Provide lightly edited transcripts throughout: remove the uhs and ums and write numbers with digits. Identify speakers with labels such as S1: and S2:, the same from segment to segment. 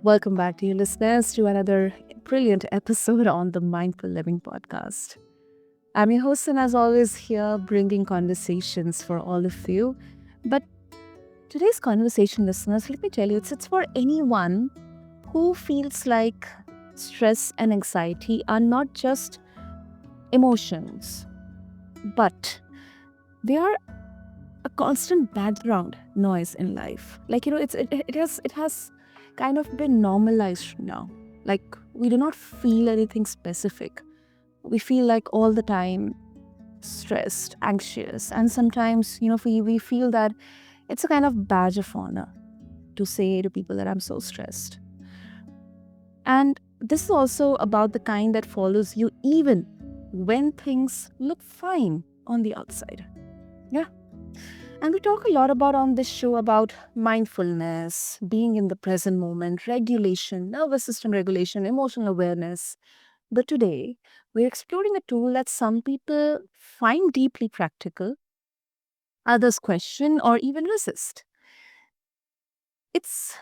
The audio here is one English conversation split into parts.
S1: Welcome back to you listeners to another brilliant episode on the Mindful Living podcast. I'm your host, and as always, here bringing conversations for all of you. But today's conversation, listeners, let me tell you, it's for anyone who feels like stress and anxiety are not just emotions, but they are a constant background noise in life. It has kind of been normalized now. Like, we do not feel anything specific. We feel like all the time stressed, anxious, and sometimes we feel that it's a kind of badge of honor to say to people that I'm so stressed. And this is also about the kind that follows you even when things look fine on the outside. Yeah. And we talk a lot about on this show about mindfulness, being in the present moment, regulation, nervous system regulation, emotional awareness. But today, we're exploring a tool that some people find deeply practical, others question or even resist. It's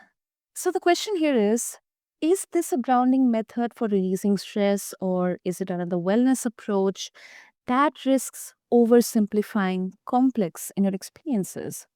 S1: so the question here is this a grounding method for releasing stress, or is it another wellness approach that risks oversimplifying complex inner experiences?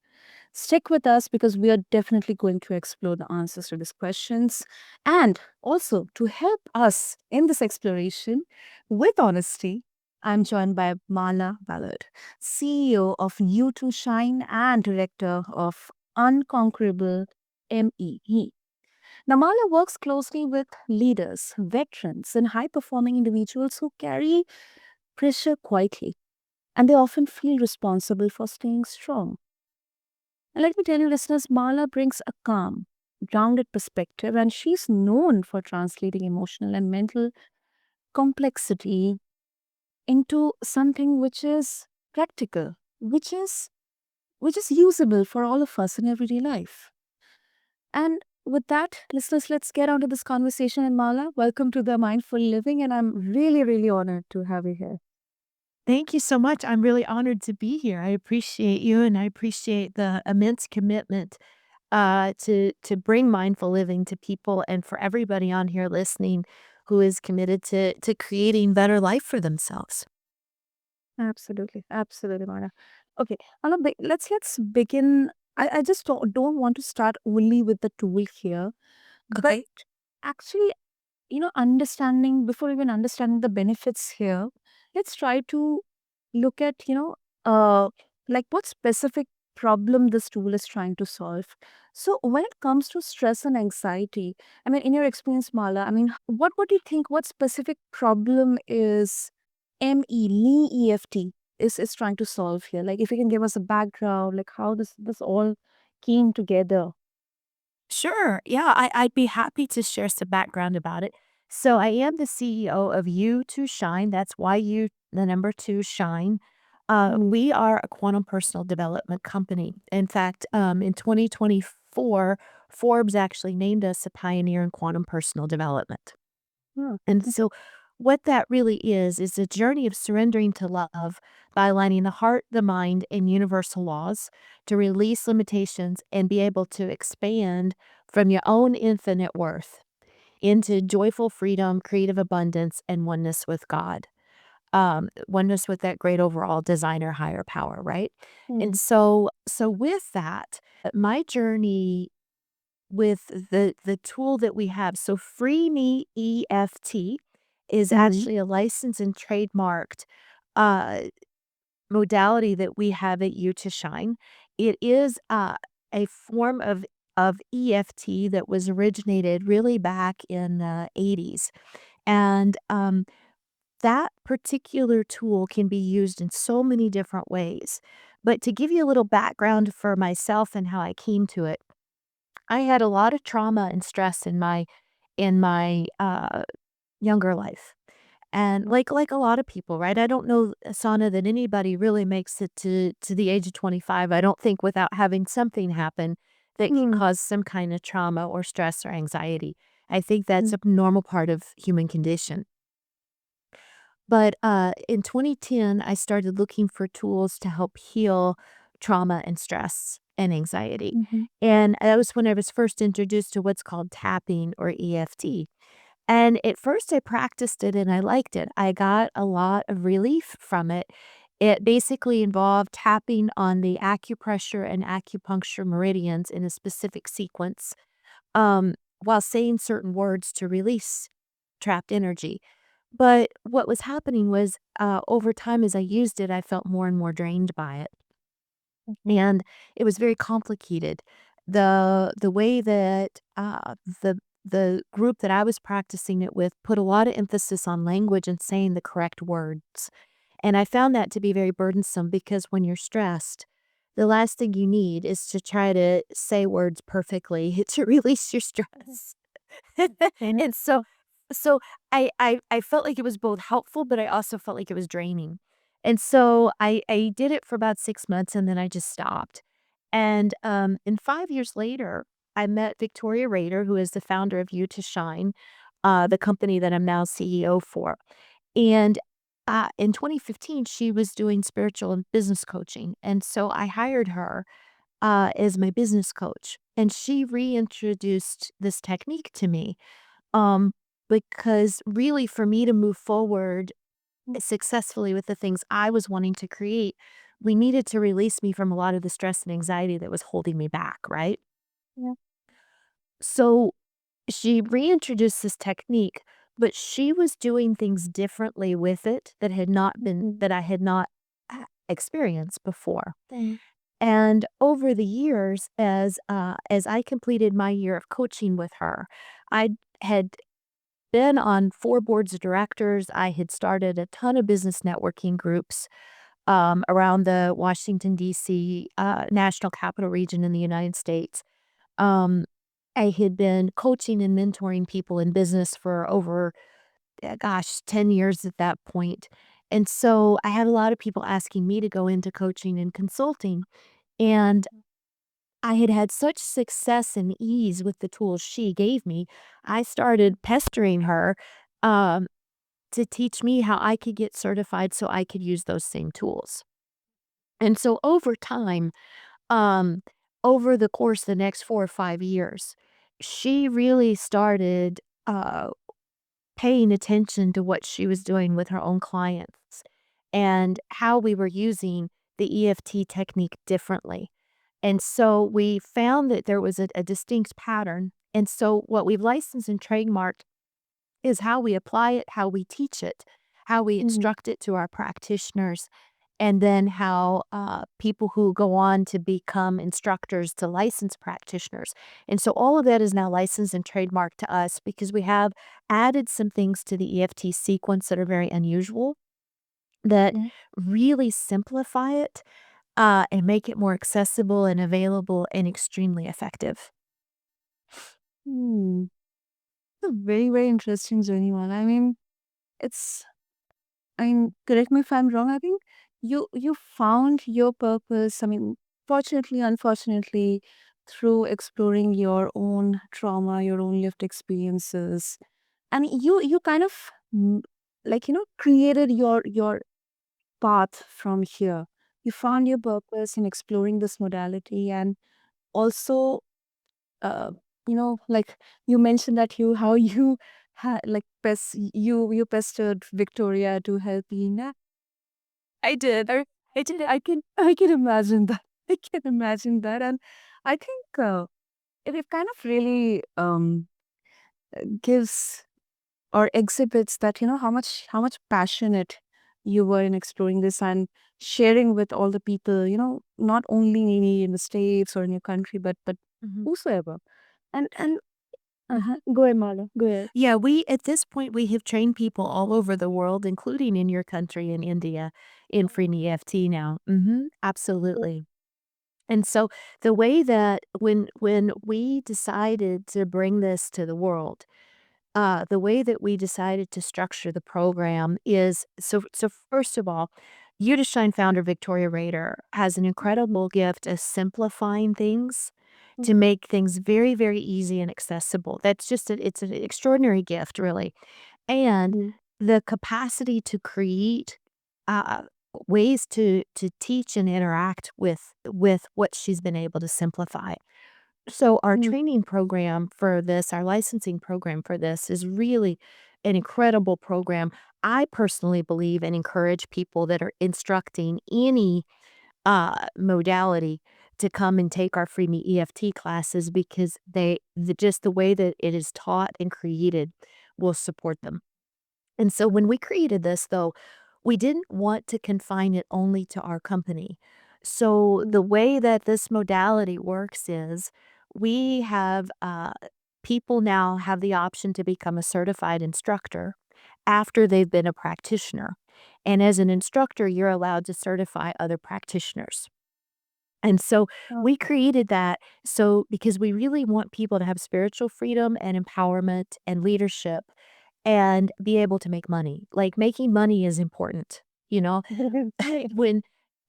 S1: Stick with us because we are definitely going to explore the answers to these questions. And also, to help us in this exploration with honesty, I'm joined by Marla Ballard, CEO of You to Shine and Director of Unconquerable MEE. Now, Marla works closely with leaders, veterans, and high performing individuals who carry pressure quietly, and they often feel responsible for staying strong. And let me tell you, listeners, Marla brings a calm, grounded perspective, and she's known for translating emotional and mental complexity into something which is practical, which is usable for all of us in everyday life. And with that, listeners, let's get on to this conversation. And Marla, welcome to the Mindful Living, and I'm really, really honored to have you here.
S2: Thank you so much. I'm really honored to be here. I appreciate you and I appreciate the immense commitment to bring mindful living to people and for everybody on here listening who is committed to creating better life for themselves.
S1: Absolutely, absolutely, Marla. Okay, Marla, let's begin. I just don't want to start only with the tool here, but
S2: Okay.
S1: actually, understanding before even understanding the benefits here, let's try to look at, like what specific problem this tool is trying to solve. So when it comes to stress and anxiety, I mean, in your experience, Marla, I mean, what do you think, what specific problem is MEEFT is trying to solve here? Like, if you can give us a background, like how this all came together.
S2: Sure. Yeah, I'd be happy to share some background about it. So I am the CEO of You to Shine. That's why you, the number two, shine. We are a quantum personal development company. In fact, in 2024, Forbes actually named us a pioneer in quantum personal development.
S1: Hmm.
S2: And so, what that really is a journey of surrendering to love by aligning the heart, the mind, and universal laws to release limitations and be able to expand from your own infinite worth into joyful freedom, creative abundance, and oneness with God. Oneness with that great overall designer higher power, right? And
S1: Hmm.
S2: so with that, my journey with the tool that we have. So FreeMe EFT is
S1: Hmm.
S2: actually a licensed and trademarked uh, modality that we have at You to Shine. It is a form of EFT that was originated really back in the 80s. And that particular tool can be used in so many different ways. But to give you a little background for myself and how I came to it, I had a lot of trauma and stress in my younger life. And like a lot of people, right? I don't know, Sana, that anybody really makes it to the age of 25, I don't think, without having something happen that can
S1: Hmm.
S2: cause some kind of trauma or stress or anxiety. I think that's
S1: Hmm.
S2: a normal part of human condition. But, in 2010, I started looking for tools to help heal trauma and stress, and anxiety.
S1: Mhm.
S2: And that was when I was first introduced to what's called tapping or EFT. And at first I practiced it and I liked it. I got a lot of relief from it. It basically involved tapping on the acupressure and acupuncture meridians in a specific sequence, while saying certain words to release trapped energy. But what was happening was, over time as I used it, I felt more and more drained by it. And it was very complicated. The way that, the group that I was practicing it with put a lot of emphasis on language and saying the correct words, and I found that to be very burdensome because when you're stressed, the last thing you need is to try to say words perfectly to release your stress. And so I felt like it was both helpful, but I also felt like it was draining. And so I did it for about 6 months and then I just stopped. And 5 years later, I met Victoria Rader, who is the founder of You to Shine, the company that I'm now CEO for. And, in 2015, she was doing spiritual and business coaching, and so I hired her, as my business coach, and she reintroduced this technique to me, um, because really for me to move forward successfully with the things I was wanting to create, we needed to release me from a lot of the stress and anxiety that was holding me back, right?
S1: Yeah.
S2: So she reintroduced this technique, but she was doing things differently with it
S1: Mhm.
S2: that I had not experienced before. And over the years, as I completed my year of coaching with her, I had been on 4 boards of directors. I had started a ton of business networking groups, around the Washington, D.C., national capital region in the United States. Um, I had been coaching and mentoring people in business for over, gosh, 10 years at that point. And so I had a lot of people asking me to go into coaching and consulting. And I had had such success and ease with the tools she gave me. I started pestering her, um, to teach me how I could get certified so I could use those same tools. And so over time, um, over the course of the next 4 or 5 years, she really started, paying attention to what she was doing with her own clients and how we were using the EFT technique differently. And so we found that there was a distinct pattern. And so what we've licensed and trademarked is how we apply it, how we teach it, how we
S1: Mhm.
S2: instruct it to our practitioners, and then how people who go on to become instructors to licensed practitioners. And so all of that is now licensed and trademarked to us because we have added some things to the EFT sequence that are very unusual that
S1: Yeah.
S2: really simplify it and make it more accessible and available and extremely effective.
S1: Hmm. It's a very, very interesting journey, man. It's correct me if I'm wrong. I think you found your purpose. Fortunately, unfortunately, through exploring your own trauma, your own lived experiences, and you kind of created your path from here. You found your purpose in exploring this modality, and also, uh, like you mentioned that you how you had like you pestered Victoria to help you. I did. I did. I can imagine that. I can imagine that, and I think it kind of really gives or exhibits that how much passionate you were in exploring this and sharing with all the people. Not only maybe in the states or in your country, but
S2: Mhm.
S1: whosoever. And go ahead, Marla. Go ahead.
S2: Yeah, we at this point we have trained people all over the world, including in your country in India, in FreeMe EFT now. Absolutely. And so the way that when we decided to bring this to the world, the way that we decided to structure the program is so first of all, You to Shine founder Victoria Rader has an incredible gift of simplifying things to make things very, very easy and accessible. It's an extraordinary gift, really. And
S1: Mhm.
S2: the capacity to create ways to teach and interact with what she's been able to simplify. So our
S1: Mm.
S2: training program for this, our licensing program for this is really an incredible program. I personally believe and encourage people that are instructing any modality to come and take our FreeMe EFT classes because just the way that it is taught and created will support them. And so when we created this, though, we didn't want to confine it only to our company. So the way that this modality works is we have people now have the option to become a certified instructor after they've been a practitioner. And as an instructor, you're allowed to certify other practitioners. And so
S1: Oh,
S2: we created that because we really want people to have spiritual freedom and empowerment and leadership and be able to make money. Like, making money is important, you know?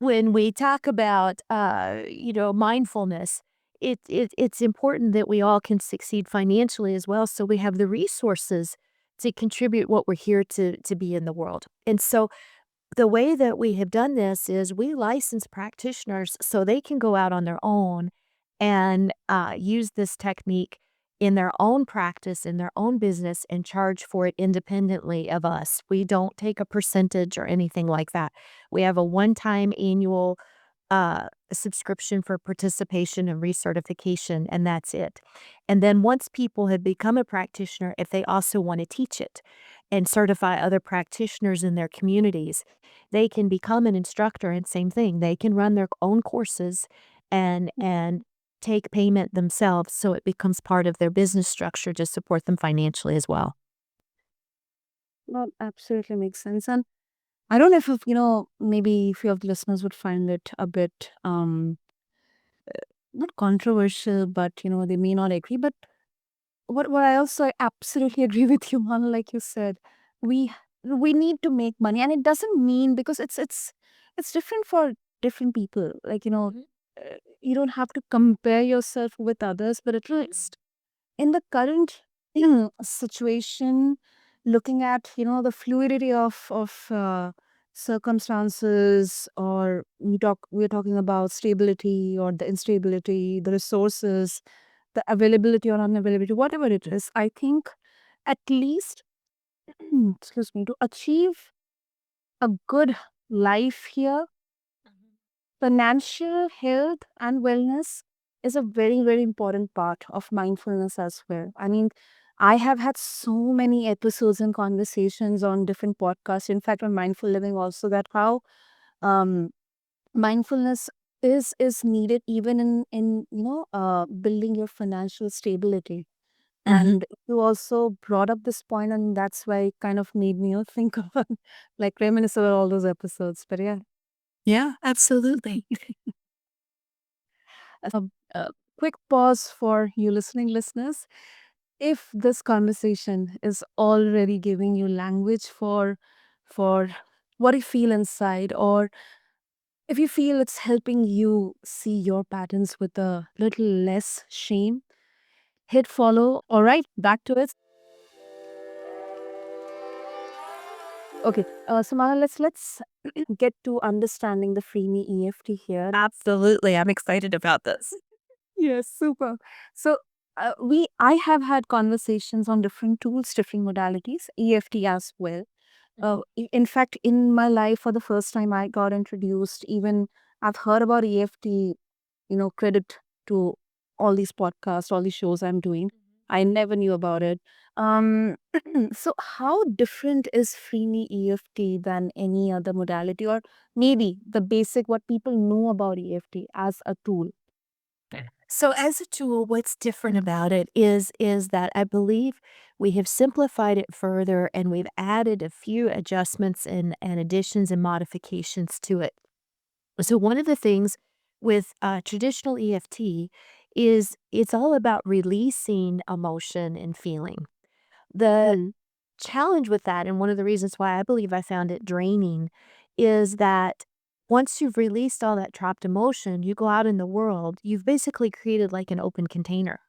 S2: When we talk about, mindfulness, it's important that we all can succeed financially as well, so we have the resources to contribute what we're here to be in the world. And so the way that we have done this is we license practitioners so they can go out on their own and use this technique in their own practice, in their own business, and charge for it independently of us. We don't take a percentage or anything like that. We have a one-time annual subscription for participation and recertification, and that's it. And then once people have become a practitioner, if they also want to teach it and certify other practitioners in their communities, they can become an instructor, and same thing, they can run their own courses and take payment themselves so it becomes part of their business structure to support them financially as well.
S1: well, absolutely makes sense. And I don't know if, maybe a few of the listeners would find it a bit, not controversial, but, they may not agree. But what I also absolutely agree with you, Manu, like you said, we we need to make money, and it doesn't mean because it's different for different people. Like
S2: Mhm,
S1: you don't have to compare yourself with others, but at
S2: mhm,
S1: least in the current situation, looking at the fluidity of circumstances, or we're talking about stability or the instability, the resources, the availability or unavailability, whatever it is, I think at least, excuse me, to achieve a good life here,
S2: mhm,
S1: financial health and wellness is a very, very important part of mindfulness as well. I mean, I have had so many episodes and conversations on different podcasts, in fact, on Mindful Living also, that how um, mindfulness is needed even in building your financial stability.
S2: mhm.
S1: And you also brought up this point, and that's why it kind of made me think about, like, reminisce about all those episodes. But yeah,
S2: Yeah, absolutely.
S1: a quick pause for you listening listeners. If this conversation is already giving you language for what you feel inside, or if you feel it's helping you see your patterns with a little less shame, hit follow. All right, back to it. Okay, Samara, let's get to understanding the FreeMe EFT here.
S2: Absolutely. I'm excited about this.
S1: Yes, super. So, I have had conversations on different tools, different modalities, EFT as well.
S2: Mhm,
S1: In fact, in my life, for the first time, I got introduced. Even I've heard about EFT. Credit to all these podcasts, all these shows I'm doing.
S2: mhm.
S1: I never knew about it. Um, so how different is FreeMe EFT than any other modality, or maybe the basic what people know about EFT as a tool?
S2: So as a tool, what's different about it is that I believe we have simplified it further and we've added a few adjustments and additions and modifications to it. So one of the things with traditional EFT is it's all about releasing emotion and feeling. The
S1: Mm,
S2: challenge with that, and one of the reasons why I believe I found it draining, is that once you've released all that trapped emotion, you go out in the world, you've basically created like an open container.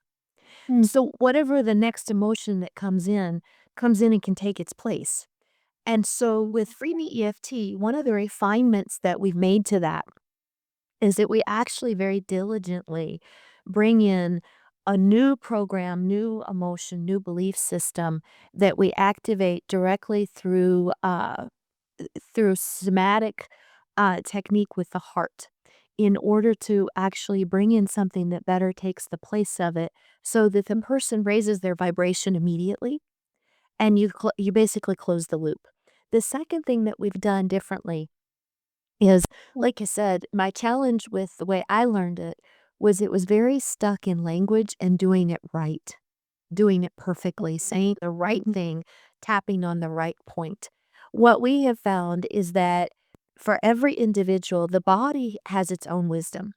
S1: mm,
S2: So whatever the next emotion that comes in and can take its place. And so with FreeMe EFT, one of the refinements that we've made to that is that we actually very diligently bring in a new program, new emotion, new belief system that we activate directly through somatic technique with the heart in order to actually bring in something that better takes the place of it so that the person raises their vibration immediately and you basically close the loop. The second thing that we've done differently is, like I said, my challenge with the way I learned was it was very stuck in language and doing it right, doing it perfectly, saying the right thing, tapping on the right point. What we have found is that for every individual, the body has its own wisdom.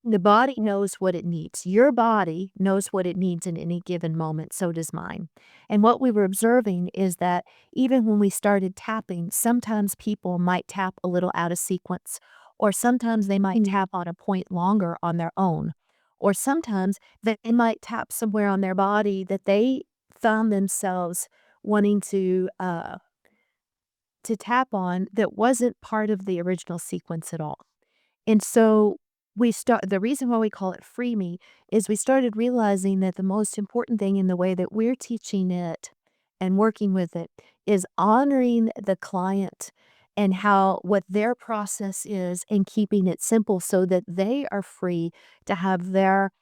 S2: The body knows what it needs. Your body knows what it needs in any given moment, so does mine. And what we were observing is that even when we started tapping, sometimes people might tap a little out of sequence, or sometimes they might
S1: Mm.
S2: tap on a point longer on their own, or sometimes that they might tap somewhere on their body that they found themselves wanting to tap on that wasn't part of the original sequence at all. And so the reason why we call it Free Me is we started realizing that the most important thing in the way that we're teaching it and working with it is honoring the client and how what their process is and keeping it simple so that they are free to have their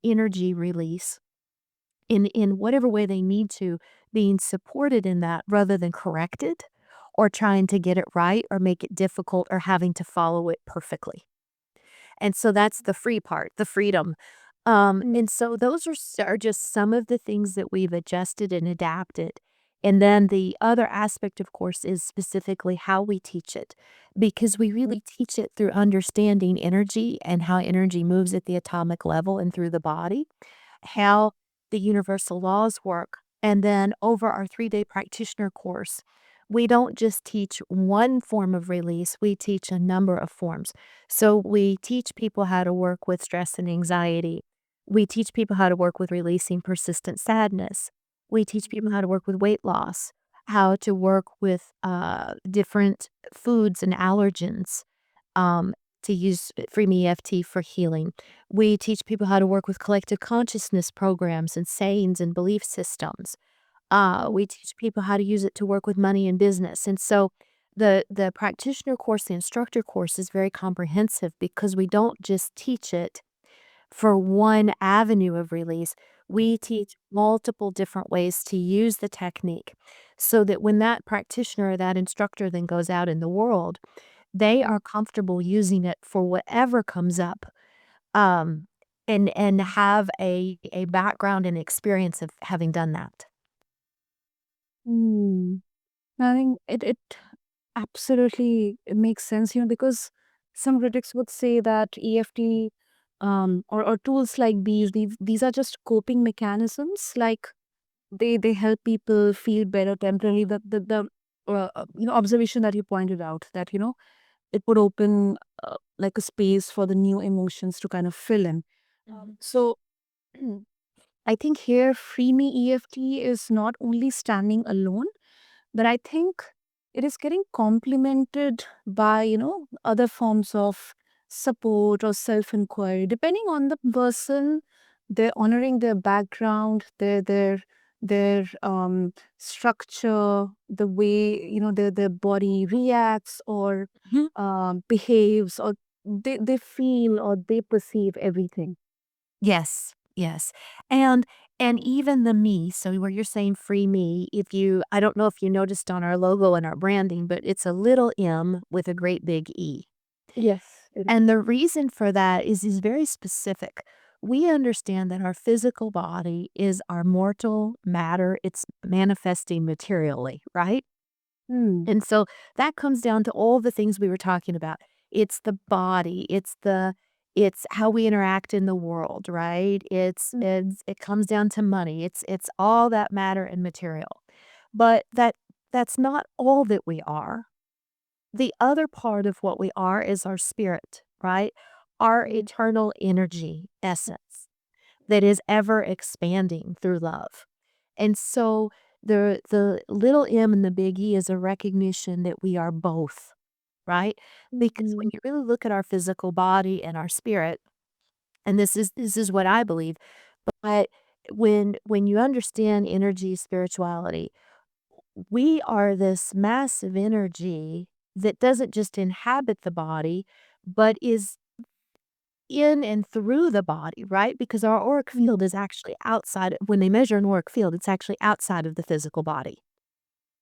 S2: energy release in whatever way they need to, being supported in that rather than corrected or trying to get it right or make it difficult or having to follow it perfectly. And so that's the free part, the freedom.
S1: Mm.
S2: And so those are just some of the things that we've adjusted and adapted. And then the other aspect, of course, is specifically how we teach it, because we really teach it through understanding energy and how energy moves at the atomic level and through the body, how the universal laws work. And then over our 3-day practitioner course, we don't just teach one form of release, we teach a number of forms. So we teach people how to work with stress and anxiety. We teach people how to work with releasing persistent sadness. We teach people how to work with weight loss, how to work with different foods and allergens, to use FreeMe EFT for healing. We teach people how to work with collective consciousness programs and sayings and belief systems. We teach people how to use it to work with money and business. And so the practitioner course, the instructor course is very comprehensive because we don't just teach it for one avenue of release. We teach multiple different ways to use the technique so that when that practitioner or that instructor then goes out in the world, they are comfortable using it for whatever comes up, um, and have a background and experience of having done that.
S1: Mm. I think it absolutely it makes sense, because some critics would say that EFT or tools like these are just coping mechanisms. Like they help people feel better temporarily. The observation that you pointed out, that it would open like a space for the new emotions to kind of fill in. So I think here FreeMe EFT is not only standing alone, but I think it is getting complemented by, other forms of support or self-inquiry, depending on the person. They're honoring their background, their structure, the way, their body reacts or
S2: Mhm.
S1: behaves, or they feel or they perceive everything.
S2: Yes, yes. And and even the me, so where you're saying free me, if you I don't know if you noticed on our logo and our branding, but it's a little M with a great big E.
S1: Yes. It
S2: And the reason for that is very specific. We understand that our physical body is our mortal matter, it's manifesting materially, right?
S1: Mm.
S2: And so that comes down to all the things we were talking about. It's the body, it's how we interact in the world, right? It comes down to money. It's all that matter and material. But that's not all that we are. The other part of what we are is our spirit, right? Our
S1: Mm.
S2: eternal energy essence that is ever expanding through love. And so The little m and the big E is a recognition that we are both, right? Because when
S1: Mhm.
S2: you really look at our physical body and our spirit, and this is what I believe, but when you understand energy, spirituality, we are this massive energy that doesn't just inhabit the body, but is in and through the body, right? Because our auric
S1: Mm.
S2: field is actually outside. When they measure an auric field, it's actually outside of the physical body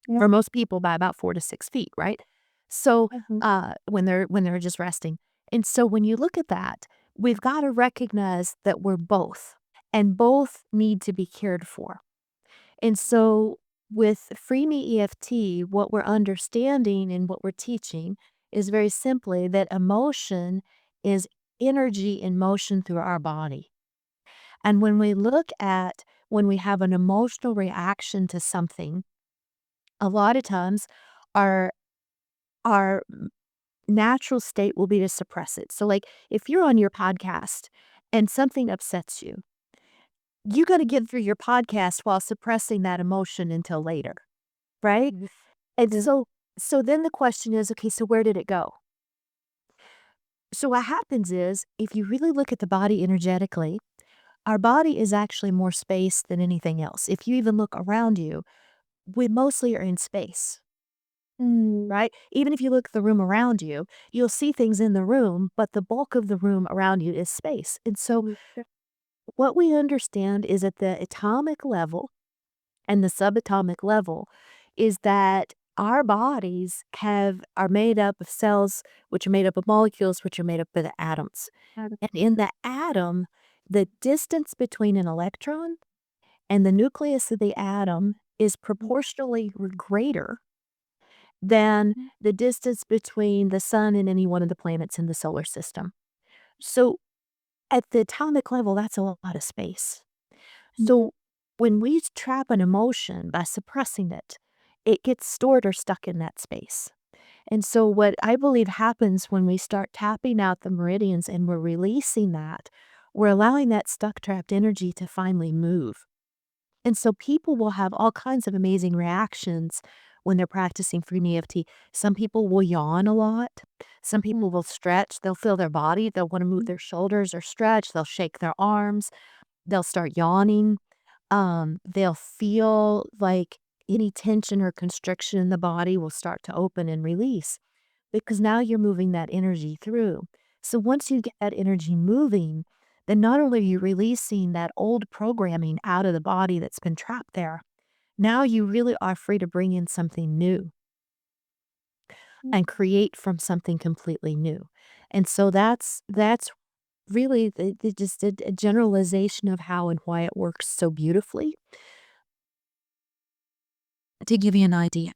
S1: Yep.
S2: for most people by about 4 to 6 feet, right? So
S1: Mhm.
S2: when they're just resting, and so when you look at that, we've got to recognize that we're both, and both need to be cared for. And so with FreeMe EFT, what we're understanding and what we're teaching is very simply that emotion is energy in motion through our body. And when we look at when we have an emotional reaction to something, a lot of times our our natural state will be to suppress it. So like if you're on your podcast and something upsets you, you got to get through your podcast while suppressing that emotion until later, right?
S1: Mhm.
S2: And
S1: Yeah.
S2: so then the question is, okay, so where did it go? So what happens is if you really look at the body energetically, our body is actually more space than anything else. If you even look around you, we mostly are in space,
S1: Mm.
S2: right? Even if you look at the room around you, you'll see things in the room, but the bulk of the room around you is space. And so
S1: Mm. Yeah.
S2: what we understand is at the atomic level and the subatomic level is that our bodies are made up of cells, which are made up of molecules, which are made up of the atoms.
S1: Got
S2: And in the atom, the distance between an electron and the nucleus of the atom is
S1: Mm.
S2: proportionally greater than
S1: Mm.
S2: the distance between the sun and any one of the planets in the solar system. So at the atomic level, that's a lot of space.
S1: Mhm.
S2: So when we trap an emotion by suppressing it, it gets stored or stuck in that space. And so, what I believe happens when we start tapping out the meridians and we're releasing that, we're allowing that stuck, trapped energy to finally move. And so, people will have all kinds of amazing reactions when they're practicing free EFT. Some people will yawn a lot. Some
S1: Mm.
S2: people will stretch. They'll feel their body. They'll want to move
S1: Mm.
S2: their shoulders or stretch. They'll shake their arms. They'll start yawning. They'll feel like any tension or constriction in the body will start to open and release because now you're moving that energy through. So once you get that energy moving, then not only are you releasing that old programming out of the body that's been trapped there, now you really are free to bring in something new
S1: Mm.
S2: and create from something completely new. And so that's really just a generalization of how and why it works so beautifully to give you an idea.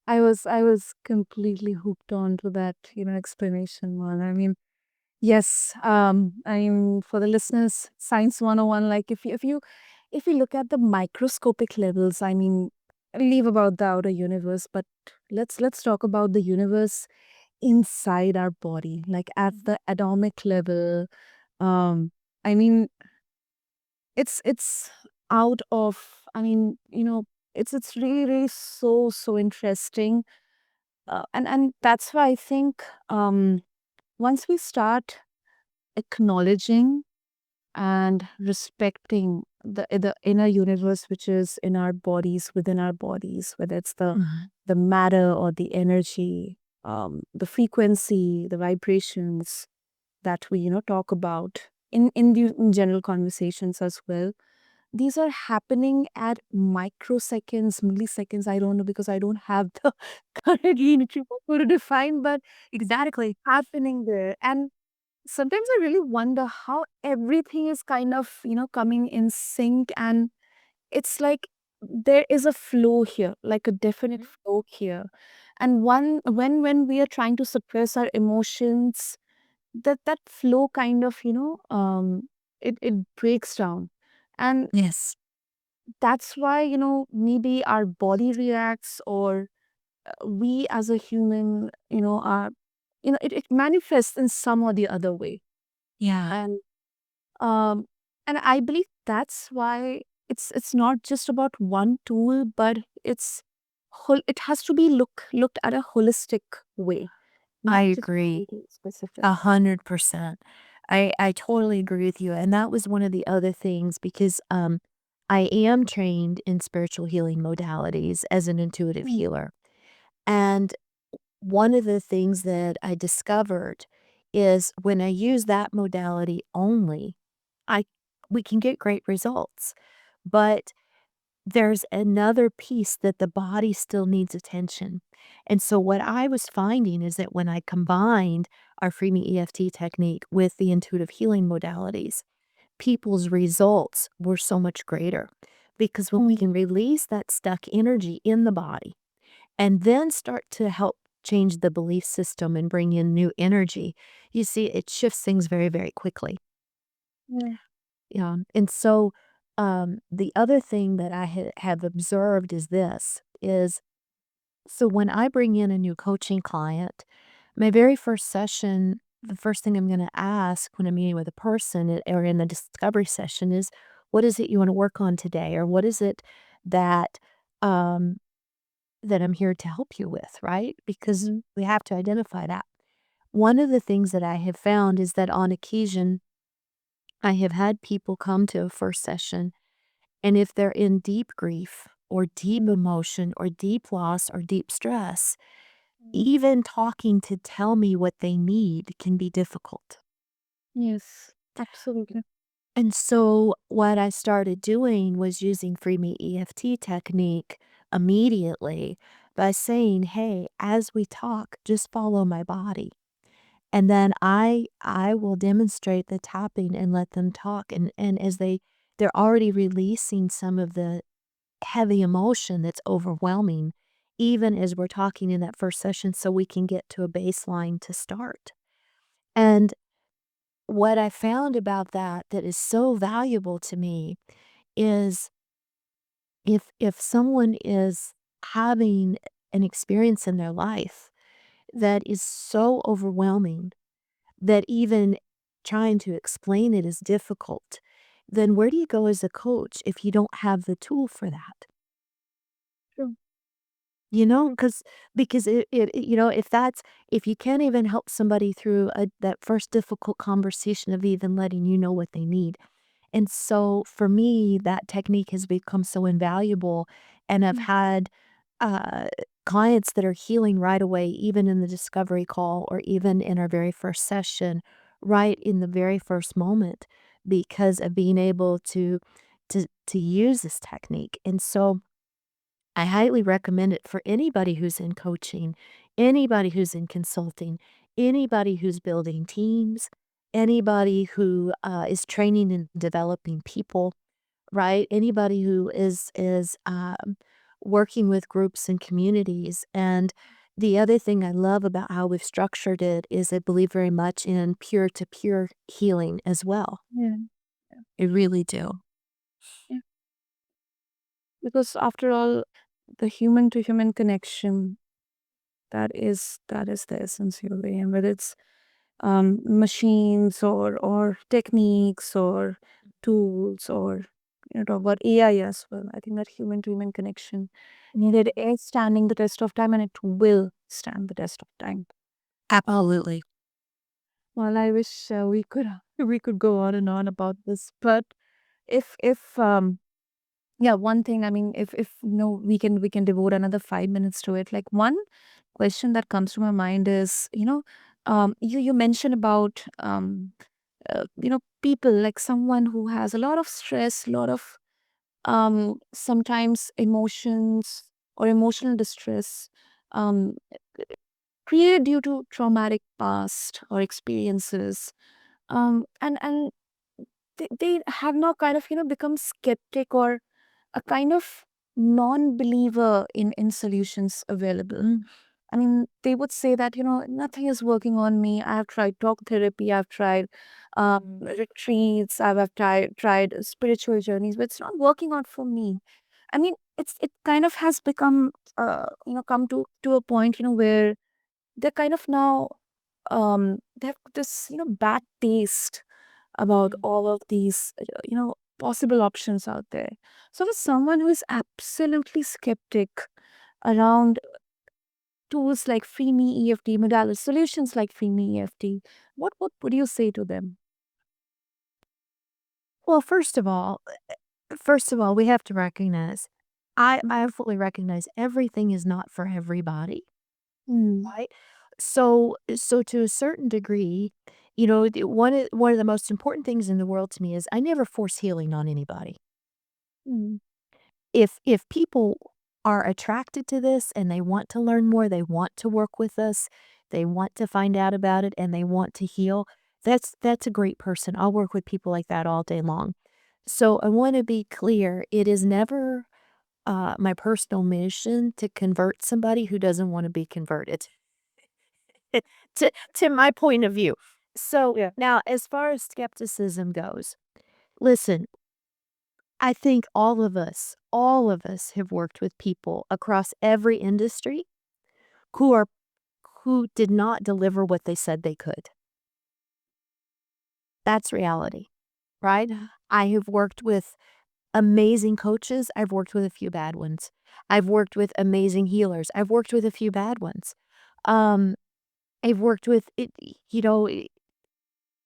S1: I was completely hooked on to that, explanation one. I mean, yes, I mean, for the listeners, Science 101, like if you look at the microscopic levels, I mean, leave about the outer universe, but let's talk about the universe inside our body, like at the atomic level. Um, I mean, it's out of, I mean, it's really, really so interesting. And that's why I think once we start acknowledging and respecting the inner universe which is in our bodies, within our bodies, whether it's
S2: Mhm.
S1: the matter or the energy, the frequency, the vibrations that we talk about in general conversations as well. These are happening at microseconds, milliseconds. I don't know because I don't have the current unitary to define, but
S2: Exactly.
S1: happening there. And sometimes I really wonder how everything is kind of, coming in sync. And it's like there is a flow here, like a definite
S2: Mhm.
S1: flow here. And when we are trying to suppress our emotions, that flow kind of, it breaks down. And
S2: Yes.
S1: that's why, maybe our body reacts, or we as a human, are, it manifests in some or the other way.
S2: Yeah.
S1: And um, and I believe that's why. it's not just about one tool, but it has to be looked at a holistic way,
S2: I
S1: not just
S2: agree.
S1: something specific.
S2: 100%. I totally agree with you, and that was one of the other things because, I am trained in spiritual healing modalities as an intuitive
S1: Mm,
S2: healer, and one of the things that I discovered is when I use that modality only, I we can get great results, but there's another piece that the body still needs attention. And so what I was finding is that when I combined our FreeMe EFT technique with the intuitive healing modalities, people's results were so much greater because when we
S1: mm,
S2: can release that stuck energy in the body and then start to help change the belief system and bring in new energy, you see, it shifts things very, very quickly.
S1: yeah.
S2: Yeah, and so, the other thing that I have observed is this, is so when I bring in a new coaching client, my very first session, the first thing I'm gonna ask when I'm meeting with a person or in the discovery session is, "What is it you wanna work on today?" Or, "What is it that, um, that I'm here to help you with?" Right? Because
S1: Mhm.
S2: we have to identify that. One of the things that I have found is that on occasion, I have had people come to a first session, and if they're in deep grief or deep emotion or deep loss or deep stress,
S1: Mm.
S2: even talking to tell me what they need can be difficult.
S1: Yes, absolutely.
S2: And so what I started doing was using FreeMe EFT technique immediately by saying, "Hey, as we talk, just follow my body." And then I will demonstrate the tapping and let them talk, and as they're already releasing some of the heavy emotion that's overwhelming, even as we're talking in that first session, so we can get to a baseline to start. And what I found about that that is so valuable to me is if someone is having an experience in their life that is so overwhelming that even trying to explain it is difficult, then where do you go as a coach if you don't have the tool for that?
S1: True.
S2: You know, because if you can't even help somebody through that first difficult conversation of even letting you know what they need. And so for me, that technique has become so invaluable, and I've
S1: Mm.
S2: had, uh, clients that are healing right away, even in the discovery call or even in our very first session, right in the very first moment because of being able to use this technique. And so I highly recommend it for anybody who's in coaching, anybody who's in consulting, anybody who's building teams, anybody who is training and developing people, right? Anybody who is working with groups and communities. And the other thing I love about how we've structured it is I believe very much in peer to peer healing as well.
S1: Yeah,
S2: I really do.
S1: yeah. Because after all, the human to human connection, that is the essence really. And whether it's machines or techniques or tools or talk about AI as well. I think that human to human connection needed is standing the test of time, and it will stand the test of time.
S2: Absolutely.
S1: Well, I wish we could we could go on and on about this, but if yeah, one thing, I mean, if no, we can devote another 5 minutes to it. Like one question that comes to my mind is, you mentioned about people like someone who has a lot of stress, a lot of sometimes emotions or emotional distress, um created due to traumatic past or experiences, and they have now kind of become skeptic or a kind of non-believer in solutions available.
S2: Mm,
S1: I mean, they would say that, nothing is working on me. I have tried talk therapy, I've tried retreats, I've tried spiritual journeys, but it's not working out for me. I mean, it kind of has become, come to a point, where they're kind of now, they have this, bad taste about
S2: mm,
S1: all of these, possible options out there. So for someone who is absolutely skeptic around tools like FreeMe EFT, modality solutions like FreeMe EFT, what would you say to them?
S2: Well, first of all, we have to recognize I fully recognize everything is not for everybody,
S1: Mm,
S2: right? So to a certain degree, one of the most important things in the world to me is I never force healing on anybody.
S1: mm,
S2: If people are attracted to this and they want to learn more, they want to work with us, they want to find out about it and they want to heal, that's a great person. I'll work with people like that all day long. So I want to be clear, it is never my personal mission to convert somebody who doesn't want to be converted. To my point of view. So
S1: yeah.
S2: now as far as skepticism goes, listen, I think all of us have worked with people across every industry who are who did not deliver what they said they could. That's reality, right? I have worked with amazing coaches. I've worked with a few bad ones. I've worked with amazing healers. I've worked with a few bad ones. Um, I've worked with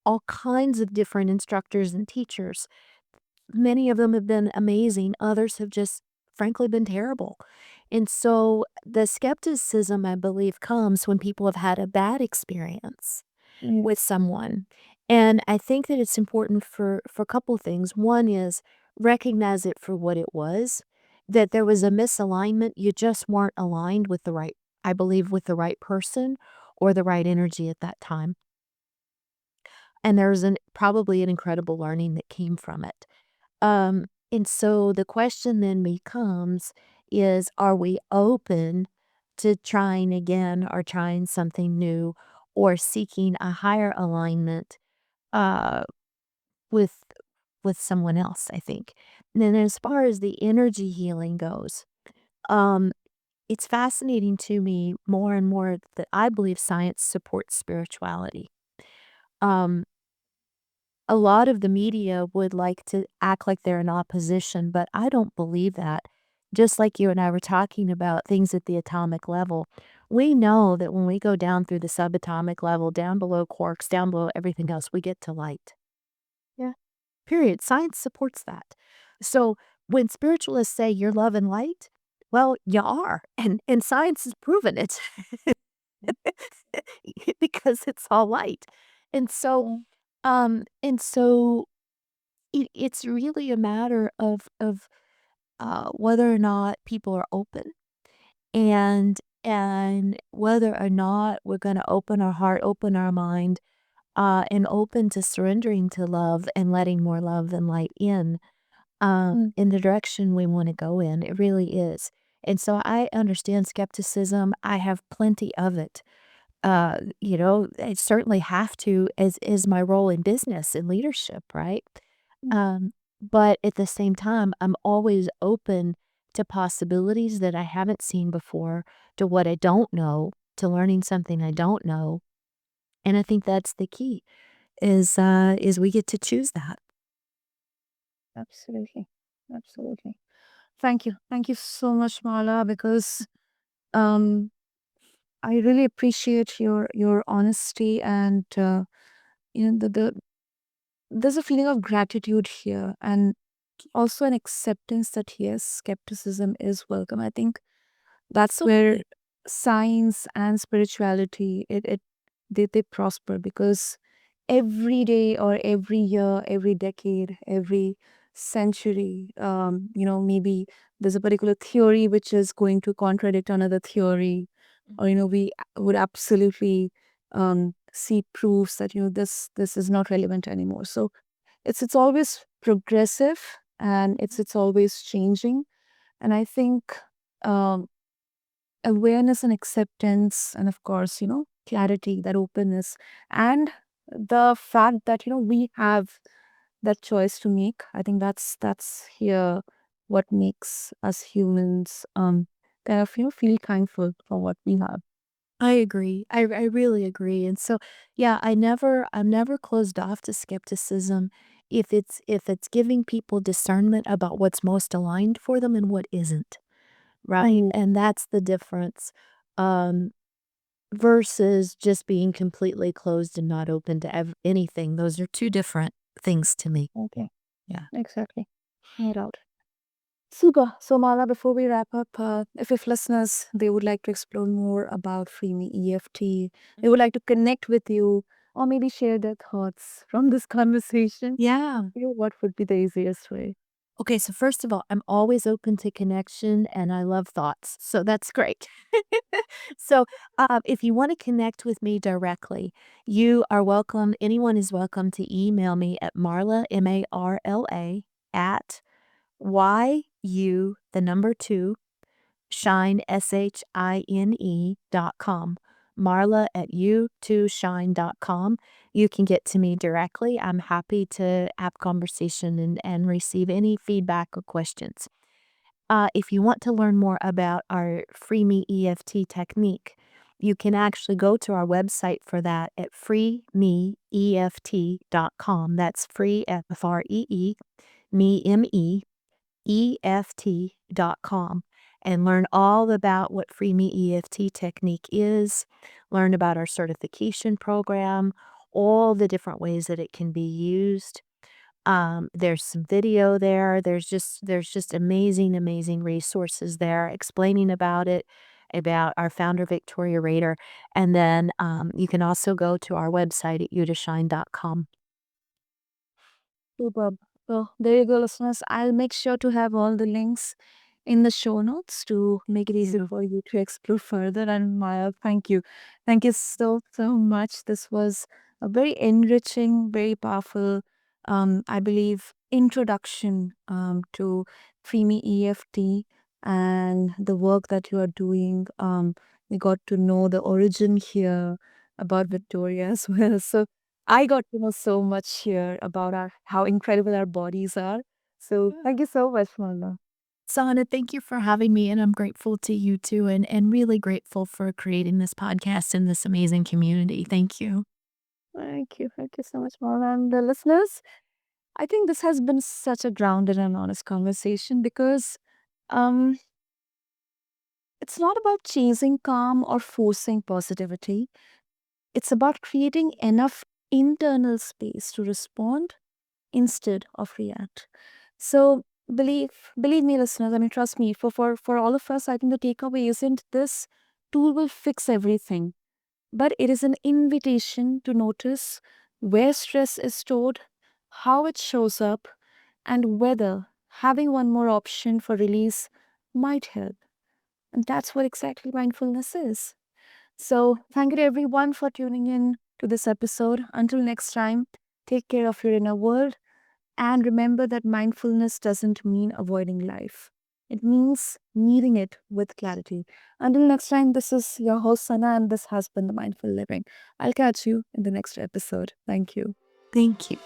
S2: all kinds of different instructors and teachers. Many of them have been amazing, others have just frankly been terrible. And so the skepticism, I believe, comes when people have had a bad experience
S1: Mm,
S2: with someone. And I think that it's important for a couple of things. One is recognize it for what it was, that there was a misalignment. You just weren't aligned with the right, I believe, with the right person or the right energy at that time. And there's probably an incredible learning that came from it. And so the question then becomes is, are we open to trying again or trying something new or seeking a higher alignment uh, with someone else, I think. And then as far as the energy healing goes, um, it's fascinating to me more and more that I believe science supports spirituality. Um, a lot of the media would like to act like they're in opposition, but I don't believe that. Just like you and I were talking about things at the atomic level, we know that when we go down through the subatomic level, down below quarks, down below everything else, we get to light. Yeah. Period. Science supports that. So when spiritualists say you're love and light, well, you are. And science has proven it because it's all light. And so
S1: mm,
S2: and so it's really a matter of whether or not people are open and whether or not we're going to open our heart, open our mind, and open to surrendering to love and letting more love and light
S1: mm,
S2: in the direction we want to go in. It really is. And so I understand skepticism. I have plenty of it. I certainly have to as is my role in business and leadership, right?
S1: mm.
S2: But at the same time, I'm always open to possibilities that I haven't seen before, to what I don't know, to learning something I don't know. And I think that's the key is we get to choose that.
S1: Absolutely. Absolutely. Thank you. Thank you so much, Marla, because um, I really appreciate your honesty and there's a feeling of gratitude here and also an acceptance that yes, skepticism is welcome. I think that's where
S2: Absolutely.
S1: science and spirituality they prosper because every day or every year, every decade, every century, maybe there's a particular theory which is going to contradict another theory, or we would absolutely see proofs that this is not relevant anymore. So it's always progressive and it's always changing, and I think um, awareness and acceptance and of course clarity, that openness, and the fact that we have that choice to make. I think that's here what makes us humans kind of feel thankful for what we have.
S2: I agree. I really agree. And so, yeah, I'm never closed off to skepticism. if it's giving people discernment about what's most aligned for them and what isn't, right? And that's the difference, um, versus just being completely closed and not open to anything. Those are two different things to me.
S1: Okay.
S2: Yeah.
S1: Exactly. No doubt. Super. So, Mala, before we wrap up, if listeners they would like to explore more about FreeMe EFT, they would like to connect with you, or maybe share their thoughts from this conversation,
S2: Yeah.
S1: what would be the easiest way?
S2: Okay, so first of all, I'm always open to connection and I love thoughts. So that's great. So, if you want to connect with me directly, you are welcome. Anyone is welcome to email me at Marla, Marla, at the number two, shine, SHINE.com. Marla at you2shine.com. You can get to me directly. I'm happy to have conversation and receive any feedback or questions. If you want to learn more about our FreeMe EFT technique, you can actually go to our website for that at freemeeft.com. That's free, FREE, me, M-E, EFT.com, and learn all about what FreeMe EFT technique is, learn about our certification program, all the different ways that it can be used. There's some video there. There's just amazing resources there explaining about it, about our founder Victoria Rader, and then you can also go to our website at youtashine.com.
S1: Superb. So there you go, listeners. I'll make sure to have all the links in the show notes to make it easier for you to explore further. And Maya, thank you. Thank you so much. This was a very enriching, very powerful, I believe, introduction to FreeMe EFT and the work that you are doing. We got to know the origin here about Victoria as well. So I got to know so much here about our how incredible our bodies are. So thank you so much, Marla.
S2: Sana, thank you for having me, and I'm grateful to you too, and really grateful for creating this podcast and this amazing community. Thank you.
S1: Thank you. Thank you so much, Marla. And the listeners, I think this has been such a grounded and honest conversation because um it's not about chasing calm or forcing positivity. It's about creating enough internal space to respond instead of react. So believe me, listeners, I mean trust me, for all of us, I think the takeaway isn't this tool will fix everything, but it is an invitation to notice where stress is stored, how it shows up, and whether having one more option for release might help. And that's what exactly mindfulness is. So, thank you to everyone for tuning in to this episode. Until next time, take care of your inner world and remember that mindfulness doesn't mean avoiding life. It means meeting it with clarity. Until next time, this is your host Sana, and this has been the Mindful Living. I'll catch you in the next episode. Thank you.
S2: Thank you.